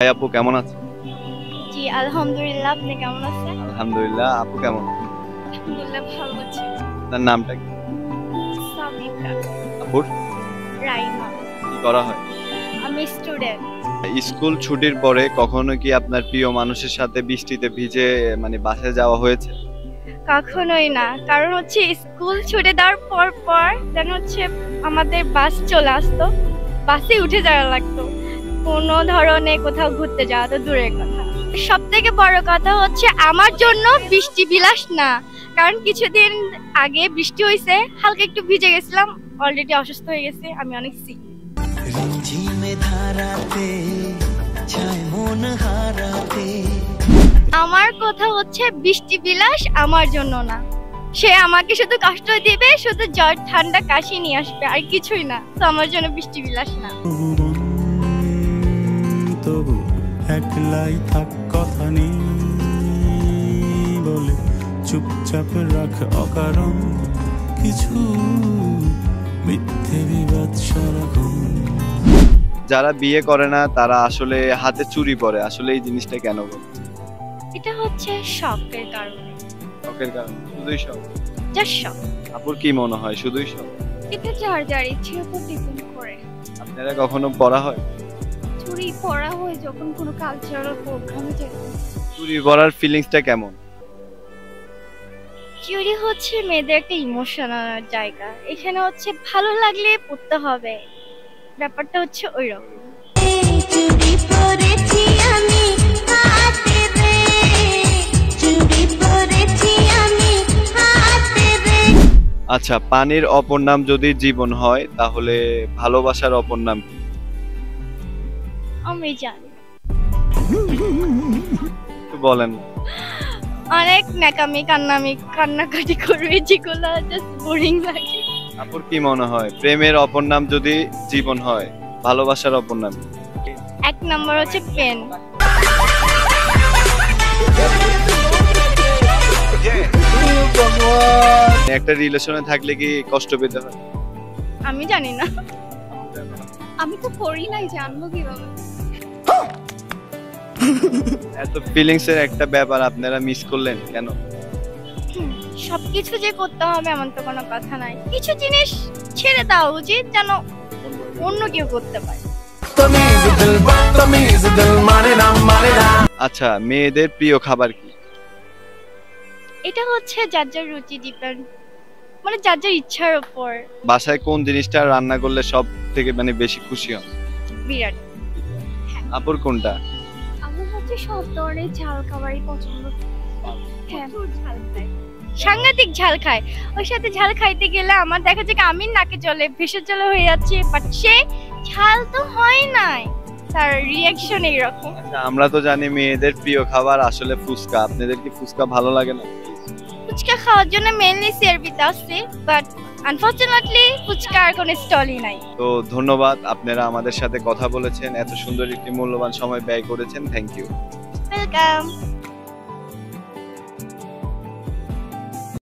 High আপু, কেমন আছেন? জি আলহামদুলিল্লাহ, আপনি কেমন আছেন? আলহামদুলিল্লাহ। আপু কেমন? আলহামদুলিল্লাহ ভালো আছি। আপনার নামটা কি? সাবিকা আপুর রাইমা। কি করা হয়? আমি স্টুডেন্ট। স্কুল ছুটির পরে কখনো কি আপনার প্রিয় মানুষের সাথে বৃষ্টিতে ভিজে বাসে যাওয়া হয়েছে? কখনোই না, কারণ হচ্ছে স্কুল ছুটি দেওয়ার পর দেন হচ্ছে আমাদের বাস চলে আসতো, বাসে উঠে যাওয়া লাগতো। কোনো ধরনের কোথাও ঘুরতে যাওয়া তো দূরের কথা। সব থেকে বড় কথা হচ্ছে আমার জন্য বৃষ্টি বিলাস না, কারণ কিছুদিন আগে বৃষ্টি হয়েছে, হালকা একটু ভিজে গেছিলাম, অলরেডি অসুস্থ হয়ে গেছে, আমি অনেক সিক। আমার কথা হচ্ছে বৃষ্টি বিলাস আমার জন্য না, সে আমাকে শুধু কষ্ট দিবে, শুধু জ্বর ঠান্ডা কাশি নিয়ে আসবে, আর কিছুই না। তো আমার জন্য বৃষ্টি বিলাস না। তবু একলাই থাক, কথা নেই বলে চুপচাপ রাখ অকারণ কিছু মিথ্যে বিবাদ সারাক্ষণ। যারা বিয়ে করে না তারা আসলে হাতে চুড়ি পরে, আসলে এই জিনিসটা কেন? এটা হচ্ছে শখের কারণে। শখের কারণে? শুধুই শখ? জাস্ট শখ। আপুর কি মনে হয় শুধুই শখ? এটা যার যার ইচ্ছের উপর ডিপেন্ড করে। আপনারা কখনো পড়া হয়? চুরি পরা হয় যখন কোনো কালচারাল প্রোগ্রামে যায়। চুড়ি পরার ফিলিংসটা কেমন? চুরি হচ্ছে মেয়েদের একটা ইমোশনাল জায়গা, এখানে হচ্ছে ভালো লাগলে পড়তে হবে, ব্যাপারটা হচ্ছে ওইরকম। চুড়ি পরেছি আমি হাতে রে, চুড়ি পরেছি আমি হাতে রে। আচ্ছা, পানির অপর নাম যদি জীবন হয় তাহলে ভালোবাসার অপর নাম কি? আমি জানি একটু বলেন। অনেক ন্যাকামি কান্নাকাটি করবে, যেগুলো জাস্ট বোরিং লাগে। আপুর কি মনে হয় প্রেমের অপর নাম যদি জীবন হয়, ভালোবাসার অপর নাম কি? এক নম্বর হচ্ছে পেন। একটা রিলেশনে থাকলে কি কষ্ট পেতে হয়? আমি জানি না, আমি তো করি নাই, জানবো কিভাবে? এত ফিলিংস এর একটা ব্যাপার আপনারা মিস করলেন কেন? সবকিছু যে করতে হবে এমন তো কোনো কথা নাই, কিছু জিনিস ছেড়ে দেওয়া উচিত যেন অন্য কেউ করতে পারে। আচ্ছা, মেয়েদের প্রিয় খাবার কি? এটা হচ্ছে যার যার রুচি ডিপেন্ড, মানে যার যার ইচ্ছার উপর। বাসায় কোন জিনিসটা রান্না করলে সব থেকে বেশি খুশি হন? বিরিয়ানি। আপুর কোনটা? আমার হচ্ছে সব ধরনের ঝাল খাবারই পছন্দ। হ্যাঁ, ঝাল খায়, সাংঘাতিক ঝাল খায়। ওর সাথে ঝাল খাইতে গেলে আমার দেখা যায় আমি নাকে জলে ভেসে চলে হয়ে যাচ্ছে, বাট সে ঝাল তো হয় নাই, তার রিয়াকশন এইরকম। আচ্ছা, আমরা তো জানি মেয়েদের প্রিয় খাবার আসলে ফুচকা, আপনাদের কি ফুচকা ভালো লাগে না? ফুচকা খাওয়ার জন্য মেইনলি সিআরবিতে আসছে, বাট আনফরচুনেটলি ফুচকার কোনো স্টলই নাই। তো ধন্যবাদ, আপনারা আমাদের সাথে কথা বলেছেন, এত সুন্দর একটি মূল্যবান সময় ব্যয় করেছেন। Thank you. ওয়েলকাম।